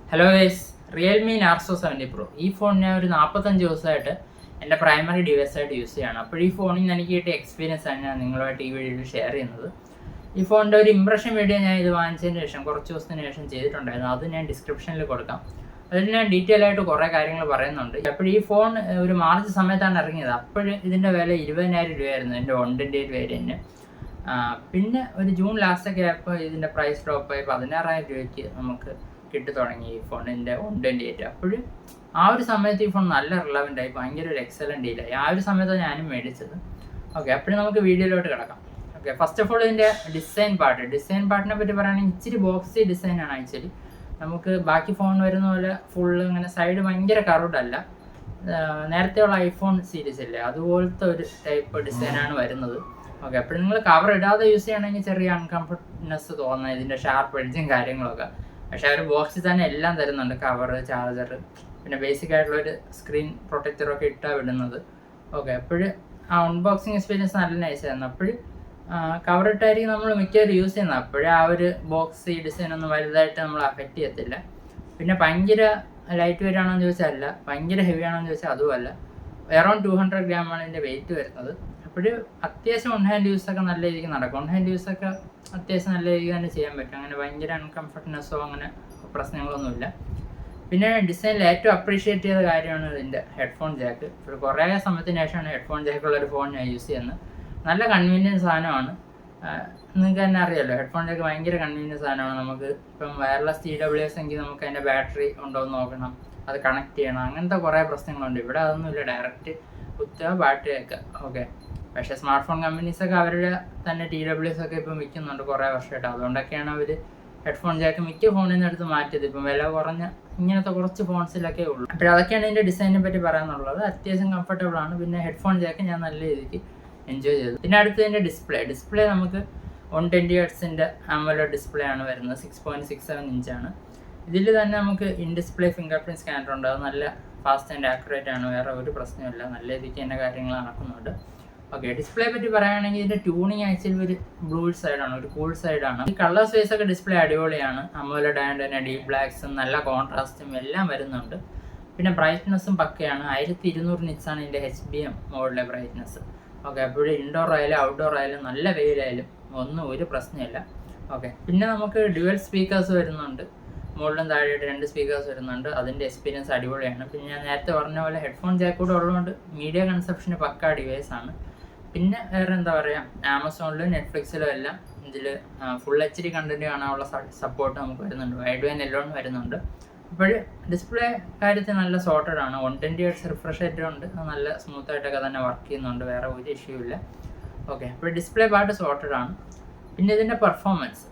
Hello guys, Realme Narzo 70 pro. ഈ phone ഞാൻ ഒരു 45 ദിവസമായിട്ട് എൻ്റെ പ്രൈമറി ഡിവൈസായിട്ട് യൂസ് ചെയ്യുകയാണ്. അപ്പോൾ ഈ ഫോണിൽ നിന്ന് എനിക്ക് കിട്ടിയ എക്സ്പീരിയൻസ് ആണ് ഞാൻ നിങ്ങളുമായിട്ട് ഈ വീഡിയോയിൽ ഷെയർ ചെയ്യുന്നത്. ഈ ഫോണിൻ്റെ ഒരു ഇംപ്രഷൻ വീഡിയോ ഞാൻ ഇത് വാങ്ങിച്ചതിന് ശേഷം കുറച്ച് ദിവസത്തിന് ശേഷം ചെയ്തിട്ടുണ്ടായിരുന്നു. അത് ഞാൻ ഡിസ്ക്രിപ്ഷനിൽ കൊടുക്കാം. അതിൽ ഞാൻ ഡീറ്റെയിൽ ആയിട്ട് കുറേ കാര്യങ്ങൾ പറയുന്നുണ്ട്. അപ്പോൾ ഈ ഫോൺ ഒരു മാർച്ച് സമയത്താണ് ഇറങ്ങിയത്. അപ്പോൾ ഇതിൻ്റെ വില 20,000 രൂപയായിരുന്നു എൻ്റെ 128 വേരിയൻറ്റ്. പിന്നെ ഒരു ജൂൺ ലാസ്റ്റൊക്കെ ആയപ്പോൾ ഇതിൻ്റെ പ്രൈസ് ഡ്രോപ്പായി 16,000 രൂപയ്ക്ക് നമുക്ക് കിട്ടി തുടങ്ങി ഈ ഫോണിൻ്റെ 128. അപ്പോഴും ആ ഒരു സമയത്ത് ഈ ഫോൺ നല്ല റിലവൻ്റ് ആയി, ഭയങ്കര ഒരു എക്സലൻ്റ് ഡീലായി. ആ ഒരു സമയത്താണ് ഞാനും മേടിച്ചത്. ഓക്കെ, അപ്പോഴും നമുക്ക് വീഡിയോയിലോട്ട് കിടക്കാം. ഓക്കെ, ഫസ്റ്റ് ഓഫ് ഓൾ ഇതിൻ്റെ ഡിസൈൻ പാർട്ടിനെ പറ്റി പറയുകയാണെങ്കിൽ ഇച്ചിരി ബോക്സി ഡിസൈനാണ്. ആക്ച്വലി നമുക്ക് ബാക്കി ഫോൺ വരുന്ന പോലെ ഫുള്ള് ഇങ്ങനെ സൈഡ് ഭയങ്കര കർവ്ഡ് അല്ല. നേരത്തെയുള്ള ഐഫോൺ സീരീസ് ഇല്ലേ, അതുപോലത്തെ ഒരു ടൈപ്പ് ഡിസൈനാണ് വരുന്നത്. ഓക്കെ, അപ്പോൾ നിങ്ങൾ കവർ ഇടാതെ യൂസ് ചെയ്യണമെങ്കിൽ ചെറിയ അൺകംഫർട്ട്നെസ് തോന്നുന്നത് ഇതിൻ്റെ ഷാർപ്പ് എഡ്ജും കാര്യങ്ങളൊക്കെ. പക്ഷേ അവർ ബോക്സിൽ തന്നെ എല്ലാം തരുന്നുണ്ട്, കവർ, ചാർജർ, പിന്നെ ബേസിക് ആയിട്ടുള്ളൊരു സ്ക്രീൻ പ്രൊട്ടക്ടറൊക്കെ ഇട്ടാണ് വിടുന്നത്. ഓക്കെ, അപ്പോഴും ആ അൺബോക്സിങ് എക്സ്പീരിയൻസ് നല്ല നൈസായിരുന്നു. അപ്പോഴും കവർ ഇട്ടായിരിക്കും നമ്മൾ മിക്കവരും യൂസ് ചെയ്യുന്നത്. അപ്പോഴും ആ ഒരു ബോക്സ് ഈ ഡിസൈൻ ഒന്നും വലുതായിട്ട് നമ്മൾ അഫക്റ്റ് ചെയ്യത്തില്ല. പിന്നെ ഭയങ്കര ലൈറ്റ് വെയിറ്റ് ആണോ എന്ന് ചോദിച്ചാൽ അല്ല, ഭയങ്കര ഹെവി ആണോ എന്ന് ചോദിച്ചാൽ അതുമല്ല. അറൗണ്ട് 200 ഗ്രാമാണ് ഇതിൻ്റെ വെയിറ്റ് വരുന്നത്. അപ്പോഴും അത്യാവശ്യം ഓൺ ഹാൻഡ് യൂസൊക്കെ നല്ല രീതിക്ക് നടക്കും. ഓൺ ഹാൻഡ് യൂസൊക്കെ അത്യാവശ്യം നല്ല രീതിക്ക് തന്നെ ചെയ്യാൻ പറ്റും. അങ്ങനെ ഭയങ്കര അൺകംഫർട്ട്നെസ്സോ അങ്ങനെ പ്രശ്നങ്ങളൊന്നുമില്ല. പിന്നെ ഡിസൈനിൽ ഏറ്റവും അപ്രീഷിയേറ്റ് ചെയ്ത കാര്യമാണ് ഇതിൻ്റെ ഹെഡ്ഫോൺ ജാക്ക്. ഇപ്പോൾ കുറേ സമയത്തിന് ശേഷമാണ് ഹെഡ്ഫോൺ ജാക്കുള്ളൊരു ഫോൺ ഞാൻ യൂസ് ചെയ്യുന്നത്. നല്ല കൺവീനിയൻസ് സാധനമാണ്. നിങ്ങൾക്ക് തന്നെ അറിയാമല്ലോ, ഹെഡ്ഫോൺ ജാക്ക് ഭയങ്കര കൺവീനിയൻസ് സാധനമാണ്. നമുക്ക് ഇപ്പം വയർലെസ് TWS എങ്കിൽ നമുക്ക് അതിൻ്റെ ബാറ്ററി ഉണ്ടോ എന്ന് നോക്കണം, അത് കണക്ട് ചെയ്യണം, അങ്ങനത്തെ കുറേ പ്രശ്നങ്ങളുണ്ട്. ഇവിടെ അതൊന്നുമില്ല, ഡയറക്റ്റ് കുത്തുക, ബാറ്ററി വെക്കുക. ഓക്കെ, പക്ഷേ സ്മാർട്ട് ഫോൺ കമ്പനീസൊക്കെ അവരുടെ തന്നെ TWS ഒക്കെ ഇപ്പം വിൽക്കുന്നുണ്ട് കുറേ വർഷമായിട്ട്. അതുകൊണ്ടൊക്കെയാണ് അവർ ഹെഡ്ഫോൺ ജാക്ക് മിക്ക ഫോണിൽ നിന്ന് എടുത്ത് മാറ്റിയത്. ഇപ്പം വില കുറഞ്ഞ ഇങ്ങനത്തെ കുറച്ച് ഫോൺസിലൊക്കെ ഉള്ളൂ. അപ്പോൾ അതൊക്കെയാണ് ഇതിൻ്റെ ഡിസൈനിനെ പറ്റി പറയാനുള്ളത്. അത്യാവശ്യം കംഫർട്ടബിൾ ആണ്. പിന്നെ ഹെഡ്ഫോൺ ജാക്ക് ഞാൻ നല്ല രീതിക്ക് എൻജോയ് ചെയ്തു. പിന്നെ അടുത്തതിൻ്റെ ഡിസ്പ്ലേ നമുക്ക് 120 ഹെർട്സിൻ്റെ AMOLED ഡിസ്പ്ലേ ആണ് വരുന്നത്. 6.67 ഇഞ്ചാണ്. ഇതിൽ തന്നെ നമുക്ക് in display finger print scanner ഉണ്ട്. അത് നല്ല ഫാസ്റ്റ് ആൻഡ് ആക്യുറേറ്റ് ആണ്. വേറെ ഒരു പ്രശ്നമില്ല, നല്ല രീതിക്ക് തന്നെ കാര്യങ്ങൾ നടക്കുന്നുണ്ട്. ഓക്കെ, ഡിസ്പ്ലേ പറ്റി പറയുകയാണെങ്കിൽ ഇതിൻ്റെ ട്യൂണിങ് ആക്ച്വലി ഒരു ബ്ലൂഡ് സൈഡാണ്, ഒരു കൂൾ സൈഡാണ്. ഈ കളർ സ്പേസ് ഒക്കെ ഡിസ്പ്ലേ അടിപൊളിയാണ്. AMOLED ആയതുകൊണ്ട് തന്നെ ഡീപ് ബ്ലാക്സും നല്ല കോൺട്രാസ്റ്റും എല്ലാം വരുന്നുണ്ട്. പിന്നെ ബ്രൈറ്റ്നസ്സും പക്കയാണ്. 1200 നിറ്റ്സാണ് ഇതിൻ്റെ HBM മോഡിലെ ബ്രൈറ്റ്നസ്. ഓക്കെ, അപ്പോൾ ഇൻഡോർ ആയാലും ഔട്ട്ഡോർ ആയാലും നല്ല വെയിലായാലും ഒന്നും ഒരു പ്രശ്നമില്ല. ഓക്കെ, പിന്നെ നമുക്ക് ഡ്യുവൽ സ്പീക്കേഴ്സ് വരുന്നുണ്ട്. മുകളിലും താഴെയായിട്ട് 2 സ്പീക്കേഴ്സ് വരുന്നുണ്ട്. അതിൻ്റെ എക്സ്പീരിയൻസ് അടിപൊളിയാണ്. പിന്നെ ഞാൻ നേരത്തെ പറഞ്ഞ പോലെ ഹെഡ്ഫോൺ ജാക്ക് കൂടെ ഉള്ളതുകൊണ്ട് മീഡിയ കൺസപ്ഷന് പക്ക ഡിവൈസാണ്. പിന്നെ വേറെ എന്താ പറയുക, ആമസോണിലും നെറ്റ്ഫ്ലിക്സിലും എല്ലാം ഇതിൽ ഫുൾ HD കണ്ടൻറ്റ് കാണാനുള്ള സപ്പോർട്ട് നമുക്ക് വരുന്നുണ്ട്. വൈഡ് ബാൻഡ് എല്ലാം വരുന്നുണ്ട്. അപ്പോൾ ഡിസ്പ്ലേ കാര്യത്തിൽ നല്ല സോർട്ടഡ് ആണ്. 120 ഹെർട്സ് റിഫ്രഷ് റേറ്റ് ഉണ്ട്. നല്ല സ്മൂത്തായിട്ടൊക്കെ തന്നെ വർക്ക് ചെയ്യുന്നുണ്ട്, വേറെ ഒരു ഇഷ്യൂ ഇല്ല. ഓക്കെ, അപ്പോൾ ഡിസ്പ്ലേ പാർട്ട് സോർട്ടഡ് ആണ്. പിന്നെ ഇതിൻ്റെ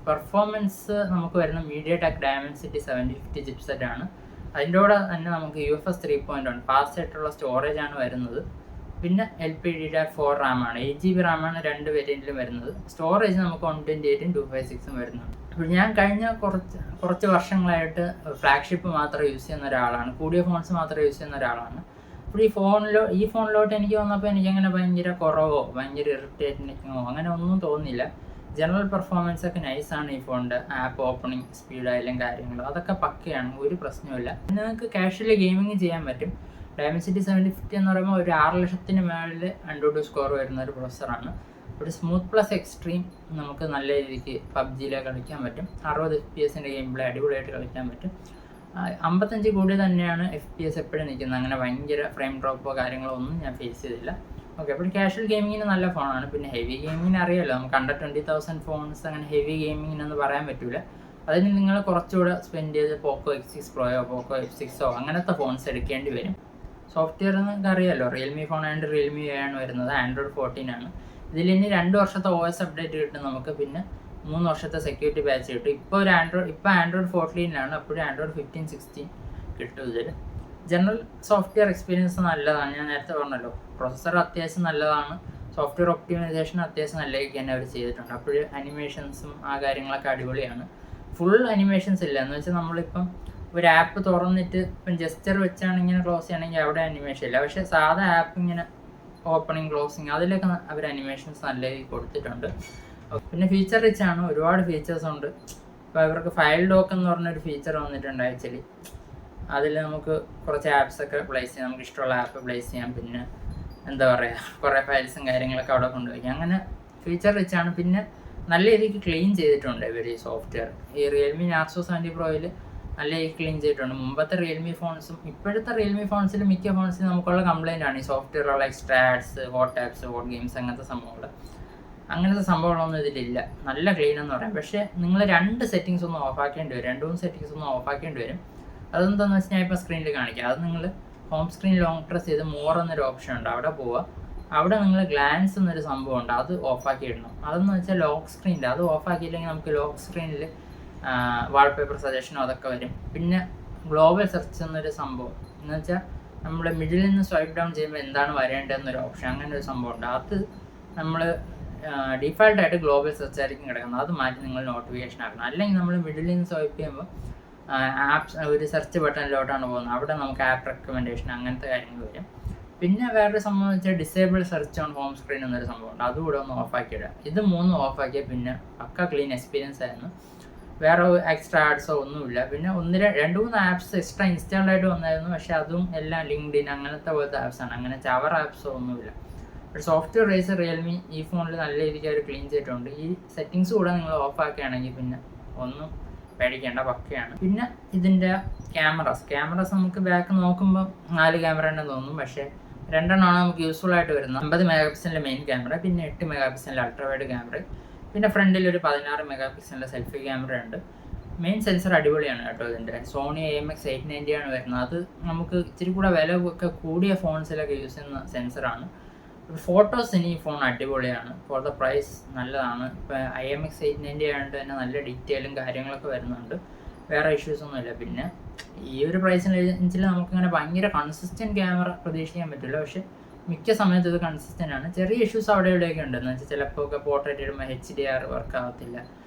പെർഫോമൻസ് നമുക്ക് വരുന്ന MediaTek Dimensity 7050 ചിപ്സെറ്റ് ആണ്. അതിൻ്റെ കൂടെ തന്നെ നമുക്ക് UFS 3.1 ഫാസ്റ്റ് ആയിട്ടുള്ള സ്റ്റോറേജ് ആണ് വരുന്നത്. പിന്നെ LPDDR4 റാമാണ്. 8GB റാമാണ് 2 വേരിയൻറ്റിലും വരുന്നത്. സ്റ്റോറേജ് നമുക്ക് 128ഉം 256ഉം വരുന്നുണ്ട്. അപ്പോൾ ഞാൻ കഴിഞ്ഞ കുറച്ച് വർഷങ്ങളായിട്ട് ഫ്ലാഗ്ഷിപ്പ് മാത്രം യൂസ് ചെയ്യുന്ന ഒരാളാണ്, കൂടിയ ഫോൺസ് മാത്രം യൂസ് ചെയ്യുന്ന ഒരാളാണ്. അപ്പോൾ ഈ ഫോണിലോട്ട് എനിക്ക് വന്നപ്പോൾ എനിക്കങ്ങനെ ഭയങ്കര കുറവോ ഭയങ്കര ഇറിറ്റേറ്റിങ്ങോ അങ്ങനെ ഒന്നും തോന്നില്ല. ജനറൽ പെർഫോമൻസ് ഒക്കെ നൈസാണ്. ഈ ഫോണിൻ്റെ ആപ്പ് ഓപ്പണിങ് സ്പീഡായാലും കാര്യങ്ങളും അതൊക്കെ പക്കയാണ്, ഒരു പ്രശ്നമില്ല. പിന്നെ നിങ്ങൾക്ക് കാഷ്വലി ഗെയിമിങ് ചെയ്യാൻ പറ്റും. Dimensity 7050 എന്ന് പറയുമ്പോൾ ഒരു 6 ലക്ഷത്തിന് മേളിൽ ANTUTU സ്കോർ വരുന്ന ഒരു പ്രൊസസ്സറാണ്. ഒരു സ്മൂത്ത് പ്ലസ് എക്സ്ട്രീം നമുക്ക് നല്ല രീതിക്ക് PUBGയിൽ കളിക്കാൻ പറ്റും. 60 FPS ഗെയിം പ്ലേ അടിപൊളിയായിട്ട് കളിക്കാൻ പറ്റും. 55 കൂടി തന്നെയാണ് FPS എപ്പോഴും നിൽക്കുന്നത്. അങ്ങനെ ഭയങ്കര ഫ്രെയിം ഡ്രോപ്പോ കാര്യങ്ങളോ ഒന്നും ഞാൻ ഫേസ് ചെയ്തില്ല. ഓക്കെ, അപ്പോൾ കാഷ്വൽ ഗെയിമിങ്ങിന് നല്ല ഫോണാണ്. പിന്നെ ഹെവി ഗെയിമിങ്ങിന് അറിയാമല്ലോ, നമുക്ക് അണ്ടർ 20,000 ഫോൺസ് അങ്ങനെ ഹെവി ഗെയിമിങ്ങിനൊന്നും പറയാൻ പറ്റില്ല. അതിന് നിങ്ങൾ കുറച്ചുകൂടെ സ്പെൻഡ് ചെയ്ത് പോക്കോ X6 പ്രോയോ പോക്കോ F6ഓ അങ്ങനത്തെ ഫോൺസ് എടുക്കേണ്ടി വരും. സോഫ്റ്റ്വെയർ നിങ്ങൾക്ക് അറിയാമല്ലോ, റിയൽമി ഫോൺ ആയതുകൊണ്ട് റിയൽമി ആണ് വരുന്നത്. Android 14 ആണ്. ഇതിൽ ഇനി 2 വർഷത്തെ OS അപ്ഡേറ്റ് കിട്ടും നമുക്ക്. പിന്നെ 3 വർഷത്തെ സെക്യൂരിറ്റി പാച്ച് കിട്ടും. ഇപ്പോൾ Android 14 അപ്പോഴും Android 15, 16 കിട്ടും. ഇതിൽ ജനറൽ സോഫ്റ്റ്വെയർ എക്സ്പീരിയൻസ് നല്ലതാണ്. ഞാൻ നേരത്തെ പറഞ്ഞല്ലോ, പ്രൊസസ്സർ അത്യാവശ്യം നല്ലതാണ്. സോഫ്റ്റ്വെയർ ഒപ്റ്റിമൈസേഷൻ അത്യാവശ്യം നല്ലതൊക്കെ തന്നെ അവർ ചെയ്തിട്ടുണ്ട്. അപ്പോൾ അനിമേഷൻസും ആ കാര്യങ്ങളൊക്കെ അടിപൊളിയാണ്. ഫുൾ അനിമേഷൻസ് ഇല്ല എന്ന് വെച്ചാൽ നമ്മളിപ്പം ഒരു ആപ്പ് തുറന്നിട്ട് ഇപ്പം ജസ്റ്റർ വെച്ചാണ് ഇങ്ങനെ ക്ലോസ് ചെയ്യണമെങ്കിൽ അവിടെ അനിമേഷൻ ഇല്ല. പക്ഷേ സാധാ ആപ്പ് ഇങ്ങനെ ഓപ്പണിങ് ക്ലോസിങ് അതിലൊക്കെ അവർ അനിമേഷൻസ് നല്ല രീതിയിൽ കൊടുത്തിട്ടുണ്ട്. പിന്നെ ഫീച്ചർ റിച്ച് ആണ്, ഒരുപാട് ഫീച്ചേഴ്സ് ഉണ്ട്. അപ്പോൾ അവർക്ക് ഫയൽ ലോക്ക് എന്ന് പറഞ്ഞൊരു ഫീച്ചർ വന്നിട്ടുണ്ട് ആക്ച്വലി. അതിൽ നമുക്ക് കുറച്ച് ആപ്സൊക്കെ പ്ലേസ് ചെയ്യാം, നമുക്ക് ഇഷ്ടമുള്ള ആപ്പ് പ്ലേസ് ചെയ്യാം. പിന്നെ എന്താ പറയുക, കുറേ ഫയൽസും കാര്യങ്ങളൊക്കെ അവിടെ കൊണ്ടുപോയി അങ്ങനെ ഫീച്ചർ റിച്ചാണ്. പിന്നെ നല്ല രീതിക്ക് ക്ലീൻ ചെയ്തിട്ടുണ്ട് ഇവർ ഈ സോഫ്റ്റ്വെയർ. ഈ റിയൽമി നാർസോ 70 പ്രോയിൽ നല്ല രീതിക്ക് ക്ലീൻ ചെയ്തിട്ടുണ്ട്. മുമ്പത്തെ റിയൽമി ഫോൺസും ഇപ്പോഴത്തെ റിയൽമി ഫോൺസിലും മിക്ക ഫോൺസിലും നമുക്കുള്ള കംപ്ലൈൻ്റ് ആണ് ഈ സോഫ്റ്റ്വെയറുള്ള extra ads, hot apps, hot games, അങ്ങനത്തെ സംഭവങ്ങൾ. അങ്ങനത്തെ സംഭവങ്ങളൊന്നും ഇതിലില്ല. നല്ല ക്ലീൻ എന്ന് പറയാം. പക്ഷേ നിങ്ങൾ 2 സെറ്റിങ്സ് ഒന്ന് ഓഫാക്കേണ്ടി വരും, 2-3 സെറ്റിങ്സ് ഒന്ന് ഓഫാക്കേണ്ടി വരും. അതെന്താണെന്ന് വെച്ചാൽ ഞാൻ ഇപ്പോൾ സ്ക്രീനിൽ കാണിക്കാം. അത് നിങ്ങൾ ഹോം സ്ക്രീൻ ലോങ് പ്രസ് ചെയ്ത് മോർ എന്നൊരു ഓപ്ഷൻ ഉണ്ട്, അവിടെ പോവുക. അവിടെ നിങ്ങൾ ഗ്ലാൻസ് എന്നൊരു സംഭവം ഉണ്ട്, അത് ഓഫാക്കി ഇടണം. അതെന്ന് വെച്ചാൽ ലോക്ക് സ്ക്രീനിൽ അത് ഓഫാക്കിയില്ലെങ്കിൽ നമുക്ക് ലോക്ക് സ്ക്രീനിൽ വാൾപേപ്പർ സജഷനോ അതൊക്കെ വരും. പിന്നെ ഗ്ലോബൽ സെർച്ച് എന്നൊരു സംഭവം എന്ന് വെച്ചാൽ നമ്മൾ മിഡിൽ നിന്ന് സ്വൈപ്പ് ഡൗൺ ചെയ്യുമ്പോൾ എന്താണ് വരേണ്ടതെന്നൊരു ഓപ്ഷൻ, അങ്ങനെ ഒരു സംഭവം ഉണ്ട്. അത് നമ്മൾ ഡിഫാൾട്ടായിട്ട് ഗ്ലോബൽ സെർച്ച് ആയിരിക്കും കിടക്കുന്നത്. അത് മാറ്റി നിങ്ങൾ നോട്ടിഫിക്കേഷൻ ആക്കണം. അല്ലെങ്കിൽ നമ്മൾ മിഡിൽ നിന്ന് സ്വൈപ്പ് ചെയ്യുമ്പോൾ ആപ്സ് ഒരു സെർച്ച് ബട്ടണിലോട്ടാണ് പോകുന്നത്, അവിടെ നമുക്ക് ആപ്പ് റെക്കമെൻഡേഷൻ അങ്ങനത്തെ കാര്യങ്ങൾ വരും. പിന്നെ വേറൊരു സംഭവം വെച്ചാൽ disable search on home screen എന്നൊരു സംഭവമുണ്ട്, അതുകൂടെ ഒന്ന് ഓഫാക്കിയിടുക. ഇത് 3 ഓഫാക്കിയാൽ പിന്നെ പക്ക ക്ലീൻ എക്സ്പീരിയൻസ് ആയിരുന്നു. വേറെ എക്സ്ട്രാ ആഡ്സോ ഒന്നുമില്ല. പിന്നെ 2-3 ആപ്സ് എക്സ്ട്രാ ഇൻസ്റ്റാൾഡ് ആയിട്ട് വന്നായിരുന്നു, പക്ഷേ അതും എല്ലാം ലിങ്ക്ഡിൻ അങ്ങനത്തെ പോലത്തെ ആപ്സാണ്, അങ്ങനെ ചവർ ആപ്സോ ഒന്നുമില്ല. ഒരു സോഫ്റ്റ്വെയർ വൈസ് റിയൽമി ഈ ഫോണിൽ നല്ല രീതിക്ക് അവർ ക്ലീൻ ചെയ്തിട്ടുണ്ട്. ഈ സെറ്റിങ്സ് കൂടെ നിങ്ങൾ ഓഫാക്കുകയാണെങ്കിൽ പിന്നെ ഒന്നും പേടിക്കേണ്ട, പക്കയാണ്. പിന്നെ ഇതിൻ്റെ ക്യാമറാസ് നമുക്ക് ബാക്ക് നോക്കുമ്പോൾ 4 ക്യാമറ ഉണ്ടെന്ന് തോന്നും, പക്ഷേ 2 നമുക്ക് യൂസ്ഫുൾ ആയിട്ട് വരുന്നത്. 50 മെഗാ പിക്സലിൻ്റെ മെയിൻ ക്യാമറ, പിന്നെ 8 മെഗാ പിക്സലിൻ്റെ അൾട്രാ വൈഡ് ക്യാമറ, പിന്നെ ഫ്രണ്ടിൽ ഒരു 16 മെഗാ പിക്സലിൻ്റെ സെൽഫി ക്യാമറ ഉണ്ട്. മെയിൻ സെൻസർ അടിപൊളിയാണ് കേട്ടോ. ഇതിൻ്റെ സോണി IMX890 ആണ് വരുന്നത്. അത് നമുക്ക് ഇച്ചിരി കൂടെ വില ഒക്കെ കൂടിയ ഫോൺസിലൊക്കെ യൂസ് ചെയ്യുന്ന സെൻസറാണ്. ഫോട്ടോസിന് ഈ ഫോൺ അടിപൊളിയാണ്, ഫോർ ദ പ്രൈസ് നല്ലതാണ്. ഇപ്പോൾ IMX890 ആയതുകൊണ്ട് തന്നെ നല്ല ഡീറ്റെയിലും കാര്യങ്ങളൊക്കെ വരുന്നുണ്ട്, വേറെ ഇഷ്യൂസൊന്നുമില്ല. പിന്നെ ഈ ഒരു പ്രൈസിനനുസരിച്ച് നമുക്കിങ്ങനെ ഭയങ്കര കൺസിസ്റ്റൻറ്റ് ക്യാമറ പ്രതീക്ഷിക്കാൻ പറ്റില്ല, പക്ഷേ മിക്ക സമയത്ത് ഇത് കൺസിസ്റ്റൻ്റ് ആണ്. ചെറിയ ഇഷ്യൂസ് അവിടെ ഇവിടെയൊക്കെ ഉണ്ട്, എന്ന് വെച്ചാൽ ചിലപ്പോൾ ഒക്കെ പോർട്രേറ്റ് ഇടുമ്പോൾ HDR വർക്ക് ആകത്തില്ല,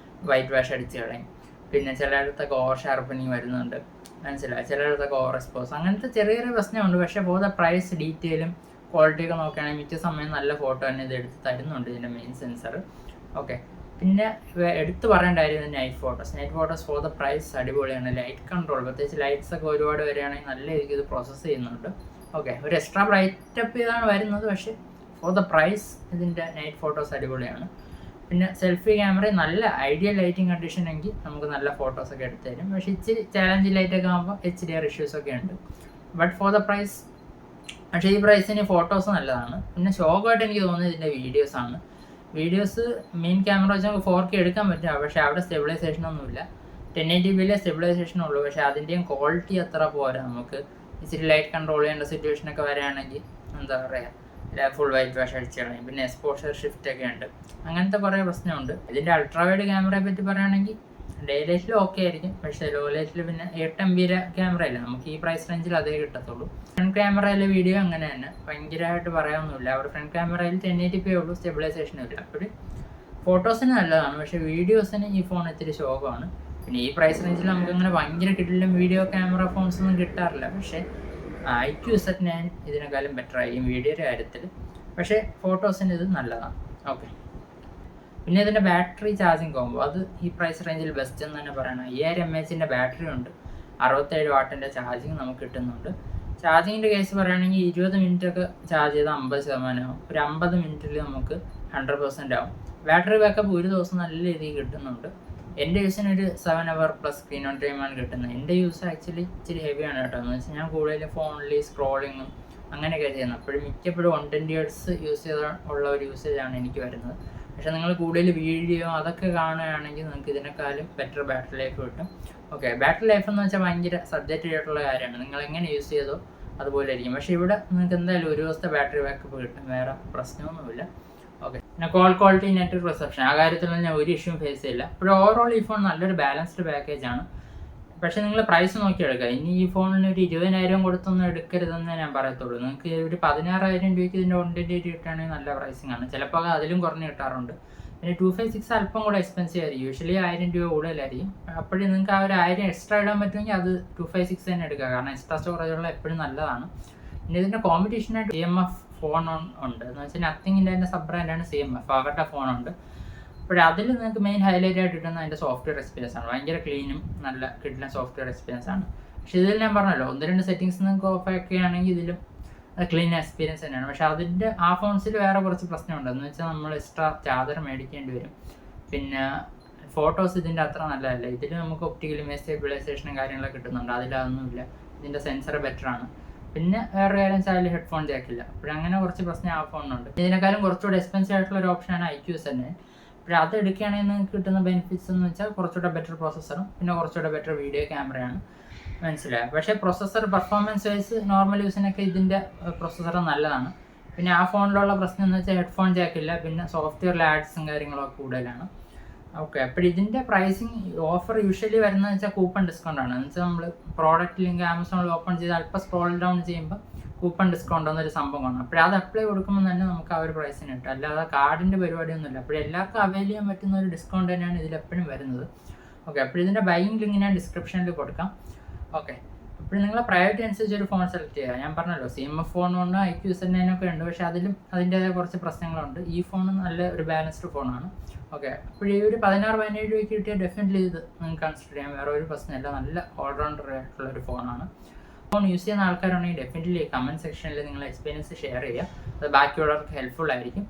വൈറ്റ് വാഷ് അടിച്ച് കളയും. പിന്നെ ചിലയിടത്തൊക്കെ ഓവർ ഷാർപ്പനിങ് വരുന്നുണ്ട്, മനസ്സിലായി, ചിലയിടത്തൊക്കെ ഓവർ എക്സ്പോസ്, അങ്ങനത്തെ ചെറിയ ചെറിയ പ്രശ്നമുണ്ട്. പക്ഷേ ഫോർ ദ പ്രൈസ് ഡീറ്റെയിലും ക്വാളിറ്റി ഒക്കെ നോക്കുകയാണെങ്കിൽ മിക്ക സമയം നല്ല ഫോട്ടോ തന്നെ ഇത് എടുത്ത് തരുന്നുണ്ട് ഇതിൻ്റെ മെയിൻ സെൻസർ. ഓക്കെ, പിന്നെ എടുത്ത് പറയേണ്ട കാര്യം night photos for the price അടിപൊളിയാണ്. ലൈറ്റ് കൺട്രോൾ, പ്രത്യേകിച്ച് ലൈറ്റ്സ് ഒക്കെ ഒരുപാട് വരികയാണെങ്കിൽ നല്ല രീതിക്ക് ഇത് പ്രോസസ്സ് ചെയ്യുന്നുണ്ട്. ഓക്കെ, ഒരു എക്സ്ട്രാ ബ്രൈറ്റപ്പ് ചെയ്താണ് വരുന്നത്, പക്ഷേ ഫോർ ദ പ്രൈസ് ഇതിൻ്റെ നൈറ്റ് ഫോട്ടോസ് അടിപൊളിയാണ്. പിന്നെ സെൽഫി ക്യാമറ നല്ല ഐഡിയൽ ലൈറ്റിംഗ് കണ്ടീഷൻ എങ്കിൽ നമുക്ക് നല്ല ഫോട്ടോസൊക്കെ എടുത്ത് തരും. പക്ഷേ ഇച്ചിരി ചാലഞ്ച് ലൈറ്റൊക്കെ ആകുമ്പോൾ HDR ഇഷ്യൂസൊക്കെ ഉണ്ട്. ബട്ട് ഫോർ ദ പ്രൈസ്, പക്ഷേ ഈ പ്രൈസിന് ഫോട്ടോസ് നല്ലതാണ്. പിന്നെ ശോകമായിട്ട് എനിക്ക് തോന്നുന്നത് ഇതിൻ്റെ വീഡിയോസ് മെയിൻ ക്യാമറ വെച്ച് നമുക്ക് 4K എടുക്കാൻ പറ്റും, പക്ഷേ അവിടെ സ്റ്റെബിലൈസേഷനൊന്നുമില്ല. 1080p സ്റ്റെബിലൈസേഷനുള്ളൂ, പക്ഷേ അതിൻ്റെയും ക്വാളിറ്റി അത്ര പോരാ. നമുക്ക് ഇച്ചിരി ലൈറ്റ് കൺട്രോൾ ചെയ്യേണ്ട സിറ്റുവേഷനൊക്കെ വരികയാണെങ്കിൽ എന്താ പറയുക, ഫുൾ വൈറ്റ് വാഷ് അടിച്ച് കളയും. പിന്നെ എക്സ്പോഷർ ഷിഫ്റ്റ് ഒക്കെ ഉണ്ട്, അങ്ങനത്തെ കുറേ പ്രശ്നമുണ്ട്. ഇതിൻ്റെ അൾട്രാ വൈഡ് ക്യാമറയെ പറ്റി പറയുകയാണെങ്കിൽ ഡേ ലൈറ്റിൽ ഓക്കെ ആയിരിക്കും, പക്ഷേ ലോ ലൈറ്റിൽ പിന്നെ 8 MB ക്യാമറ ഇല്ല, നമുക്ക് ഈ പ്രൈസ് റേഞ്ചിൽ അതേ കിട്ടത്തുള്ളൂ. ഫ്രണ്ട് ക്യാമറയിലെ വീഡിയോ അങ്ങനെ തന്നെ ഭയങ്കരമായിട്ട് പറയാനൊന്നുമില്ല. അവിടെ ഫ്രണ്ട് ക്യാമറയിൽ 1080p ഉള്ളൂ, സ്റ്റെബിലൈസേഷനും ഇല്ല. അപ്പോൾ ഫോട്ടോസിന് നല്ലതാണ്, പക്ഷേ വീഡിയോസിന് ഈ ഫോൺ ഇത്തിരി ശോകമാണ്. പിന്നെ ഈ പ്രൈസ് റേഞ്ചിൽ നമുക്കങ്ങനെ ഭയങ്കര കിട്ടില്ല വീഡിയോ ക്യാമറ ഫോൺസ് ഒന്നും കിട്ടാറില്ല. പക്ഷേ IQ Z9 ഇതിനേക്കാളും ബെറ്റർ ആയിരിക്കും വീഡിയോയുടെ കാര്യത്തിൽ, പക്ഷേ ഫോട്ടോസിന് ഇത് നല്ലതാണ്. ഓക്കെ, പിന്നെ ഇതിൻ്റെ ബാറ്ററി ചാർജിങ് കോംബോ അത് ഈ പ്രൈസ് റേഞ്ചിൽ ബെസ്റ്റ് എന്ന് തന്നെ പറയണം. 5000 mAh ബാറ്ററി ഉണ്ട്, 67 വാട്ടിൻ്റെ ചാർജിങ് നമുക്ക് കിട്ടുന്നുണ്ട്. ചാർജിങ്ങിൻ്റെ കേസ് പറയുകയാണെങ്കിൽ 20 മിനിറ്റൊക്കെ ചാർജ് ചെയ്താൽ 50% ആവും, ഒരു 50 മിനിറ്റിൽ നമുക്ക് 100% ആവും. ബാറ്ററി ബാക്കപ്പ് ഒരു ദിവസം നല്ല രീതിയിൽ കിട്ടുന്നുണ്ട്. എൻ്റെ യൂസിന് ഒരു 7 hour പ്ലസ് സ്ക്രീൻ ഓൺ ടൈമാണ് കിട്ടുന്നത്. എൻ്റെ യൂസ് ആക്ച്വലി ഇച്ചിരി ഹെവിയാണ് കേട്ടോ, എന്ന് വെച്ചാൽ ഞാൻ കൂടുതൽ ഫോണിൽ സ്ക്രോളിങ്ങും അങ്ങനെയൊക്കെ ചെയ്യുന്നത്. അപ്പോഴും മിക്കപ്പോഴും 120 Hz യൂസ് ചെയ്ത ഉള്ള ഒരു യൂസേജാണ് എനിക്ക് വരുന്നത്. പക്ഷേ നിങ്ങൾ കൂടുതൽ വീഡിയോ അതൊക്കെ കാണുകയാണെങ്കിൽ നിങ്ങൾക്ക് ഇതിനേക്കാളും ബെറ്റർ ബാറ്ററി ലൈഫ് കിട്ടും. ഓക്കെ, ബാറ്ററി ലൈഫ് എന്ന് വെച്ചാൽ ഭയങ്കര സബ്ജക്റ്റീവ് ആയിട്ടുള്ള കാര്യമാണ്, നിങ്ങൾ എങ്ങനെ യൂസ് ചെയ്തോ അതുപോലെ ആയിരിക്കും. പക്ഷേ ഇവിടെ നിങ്ങൾക്ക് എന്തായാലും ഒരു ദിവസത്തെ ബാറ്ററി ബാക്കപ്പ് കിട്ടും, വേറെ പ്രശ്നമൊന്നുമില്ല. ഓക്കെ, പിന്നെ കോൾ ക്വാളിറ്റി, നെറ്റ്വർക്ക് റിസപ്ഷൻ ആ കാര്യത്തിലൊന്നും ഞാൻ ഒരു ഇഷ്യൂം ഫേസ് ചെയ്യില്ല. അപ്പോൾ ഓവറോൾ ഈ ഫോൺ നല്ലൊരു ബാലൻസ്ഡ് പാക്കേജാണ്. പക്ഷേ നിങ്ങൾ പ്രൈസ് നോക്കി എടുക്കുക. ഇനി ഈ ഫോണിന് ഒരു 20,000 കൊടുത്തൊന്നും എടുക്കരുതെന്ന് ഞാൻ പറയത്തുള്ളൂ. നിങ്ങൾക്ക് ഒരു 16,000 രൂപയ്ക്ക് ഇതിൻ്റെ 120 കിട്ടുകയാണെങ്കിൽ നല്ല പ്രൈസിങ് ആണ്. ചിലപ്പോൾ അതിലും കുറഞ്ഞ് കിട്ടാറുണ്ട്. പിന്നെ 256 അല്പം കൂടെ എക്സ്പെൻസീവ് ആയിരിക്കും, യൂഷ്വലി 1000 രൂപ കൂടുതലായിരിക്കും. അപ്പോഴും നിങ്ങൾക്ക് ആ ഒരു 1000 എക്സ്ട്രാ ഇടാൻ പറ്റുമെങ്കിൽ അത് 256 തന്നെ എടുക്കുക, കാരണം എക്സ്ട്രാ സ്റ്റോറേജുള്ള എപ്പോഴും നല്ലതാണ്. പിന്നെ ഇതിൻ്റെ കോമ്പറ്റീഷനായിട്ട് CMF ഫോൺ ഉണ്ട്, എന്ന് വെച്ചാൽ നത്തിങ്ങിൻ്റെ തന്നെ സബ് ബ്രാൻഡാണ് CMF, അവരുടെ ഫോണുണ്ട്. അപ്പോൾ അതിൽ നിങ്ങൾക്ക് മെയിൻ ഹൈലൈറ്റ് ആയിട്ട് കിട്ടുന്ന അതിൻ്റെ സോഫ്റ്റ്വെയർ എക്സ്പീരിയൻസ് ആണ്. ഭയങ്കര ക്ലീനും നല്ല കിട്ടുന്ന സോഫ്റ്റ്വെയർ എക്സ്പീരിയൻസ് ആണ്. പക്ഷേ ഇതിൽ ഞാൻ പറഞ്ഞല്ലോ 1-2 സെറ്റിങ്സ് നിങ്ങൾക്ക് ഓഫ് ആക്കുകയാണെങ്കിൽ ഇതിലും ക്ലീൻ എക്സ്പീരിയൻസ് തന്നെയാണ്. പക്ഷേ അതിൻ്റെ ആ ഫോൺസിൽ വേറെ കുറച്ച് പ്രശ്നമുണ്ട്. എന്ന് വെച്ചാൽ നമ്മൾ എക്സ്ട്രാ ചാർജർ മേടിക്കേണ്ടി വരും. പിന്നെ ഫോട്ടോസ് ഇതിൻ്റെ അത്ര നല്ലതല്ല. ഇതിൽ നമുക്ക് ഒപ്റ്റിക്കൽ ഇമേജ് സ്റ്റെബിലൈസേഷനും കാര്യങ്ങളൊക്കെ കിട്ടുന്നുണ്ട്. അതിലതൊന്നുമില്ല. ഇതിൻ്റെ സെൻസർ ബെറ്റർ ആണ്. പിന്നെ വേറെ കാര്യം വെച്ചാൽ അതിൽ ഹെഡ്ഫോൺ ജാക്കില്ല. അപ്പോഴങ്ങനെ കുറച്ച് പ്രശ്നം ആ ഫോണിനുണ്ട്. ഇതിനേക്കാളും കുറച്ചുകൂടെ എക്സ്പെൻസീവ് ആയിട്ടുള്ള ഒരു ഓപ്ഷനാണ് IQ7. അപ്പോൾ അത് എടുക്കുകയാണെങ്കിൽ നിങ്ങൾക്ക് കിട്ടുന്ന ബെനിഫിറ്റ്സ് എന്ന് വെച്ചാൽ കുറച്ചുകൂടെ ബെറ്റർ പ്രോസസ്സറും പിന്നെ കുറച്ചുകൂടെ ബെറ്റർ വീഡിയോ ക്യാമറയാണ്. മനസ്സിലായത്. പക്ഷേ പ്രൊസസ്സർ പെർഫോമൻസ് വൈസ് നോർമൽ യൂസിനൊക്കെ ഇതിൻ്റെ പ്രൊസസ്സർ നല്ലതാണ്. പിന്നെ ആ ഫോണിലുള്ള പ്രശ്നം എന്ന് വെച്ചാൽ ഹെഡ്ഫോൺ ജാക്കില്ല. പിന്നെ സോഫ്റ്റ്വെയറിൽ ആഡ്സും കാര്യങ്ങളൊക്കെ കൂടുതലാണ്. ഓക്കെ, അപ്പോൾ ഇതിൻ്റെ പ്രൈസിങ് ഓഫർ യൂഷ്വലി വരുന്നതെന്ന് വെച്ചാൽ കൂപ്പൺ ഡിസ്കൗണ്ട് ആണ്. എന്ന് വെച്ചാൽ നമ്മൾ പ്രോഡക്റ്റ് ലിങ്ക് ആമസോണിൽ ഓപ്പൺ ചെയ്ത് അല്പം സ്ക്രോൾ ഡൗൺ ചെയ്യുമ്പോൾ കൂപ്പൺ ഡിസ്കൗണ്ട് എന്നൊരു സംഭവമാണ്. അപ്പോൾ അത് അപ്ലൈ കൊടുക്കുമ്പോൾ തന്നെ നമുക്ക് ആ ഒരു പ്രൈസിന് കിട്ടും. അല്ലാതെ കാർഡിൻ്റെ പരിപാടിയൊന്നുമില്ല. അപ്പോൾ എല്ലാവർക്കും അവൈൽ ചെയ്യാൻ പറ്റുന്ന ഒരു ഡിസ്കൗണ്ട് തന്നെയാണ് ഇതിലെപ്പോഴും വരുന്നത്. ഓക്കെ, അപ്പോൾ ഇതിൻ്റെ ബൈയിങ് ലിങ്ക് ഞാൻ ഡിസ്ക്രിപ്ഷനിൽ കൊടുക്കാം. ഓക്കെ, അപ്പോൾ നിങ്ങളെ പ്രയോറിറ്റി അനുസരിച്ച് ഒരു ഫോൺ സെലക്ട് ചെയ്യുക. ഞാൻ പറഞ്ഞല്ലോ CMF ഫോണുണ്ട്, IQ7 ഒക്കെ ഉണ്ട്. പക്ഷേ അതിലും അതിൻ്റേതായ കുറച്ച് പ്രശ്നങ്ങളുണ്ട്. ഈ ഫോൺ നല്ല ഒരു ബാലൻസ്ഡ് ഫോണാണ്. ഓക്കെ, അപ്പോൾ ഈ ഒരു 16-17 രൂപയ്ക്ക് കിട്ടിയാൽ ഡെഫിനറ്റ്ലി ഇത് നിങ്ങൾക്ക് കൺസിഡർ ചെയ്യാം. വേറെ ഒരു പ്രശ്നമില്ല. നല്ല ഓൾറൗണ്ടർ ആയിട്ടുള്ള ഒരു ഫോണാണ്. ഫോൺ യൂസ് ചെയ്യുന്ന ആൾക്കാരുണ്ടെങ്കിൽ ഡെഫിനറ്റ്ലി കമൻറ്റ് സെക്ഷനിൽ നിങ്ങളുടെ എക്സ്പീരിയൻസ് ഷെയർ ചെയ്യുക. അത് ബാക്കിയുള്ളവർക്ക് ഹെൽപ്ഫുൾ ആയിരിക്കും.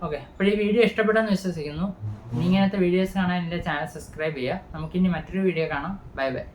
ഓക്കെ, അപ്പോൾ ഈ വീഡിയോ ഇഷ്ടപ്പെട്ടെന്ന് വിശ്വസിക്കുന്നു. ഇനി ഇങ്ങനത്തെ വീഡിയോസ് കാണാൻ എൻ്റെ ചാനൽ സബ്സ്ക്രൈബ് ചെയ്യുക. നമുക്കിനി മറ്റൊരു വീഡിയോ കാണാം. Bye bye.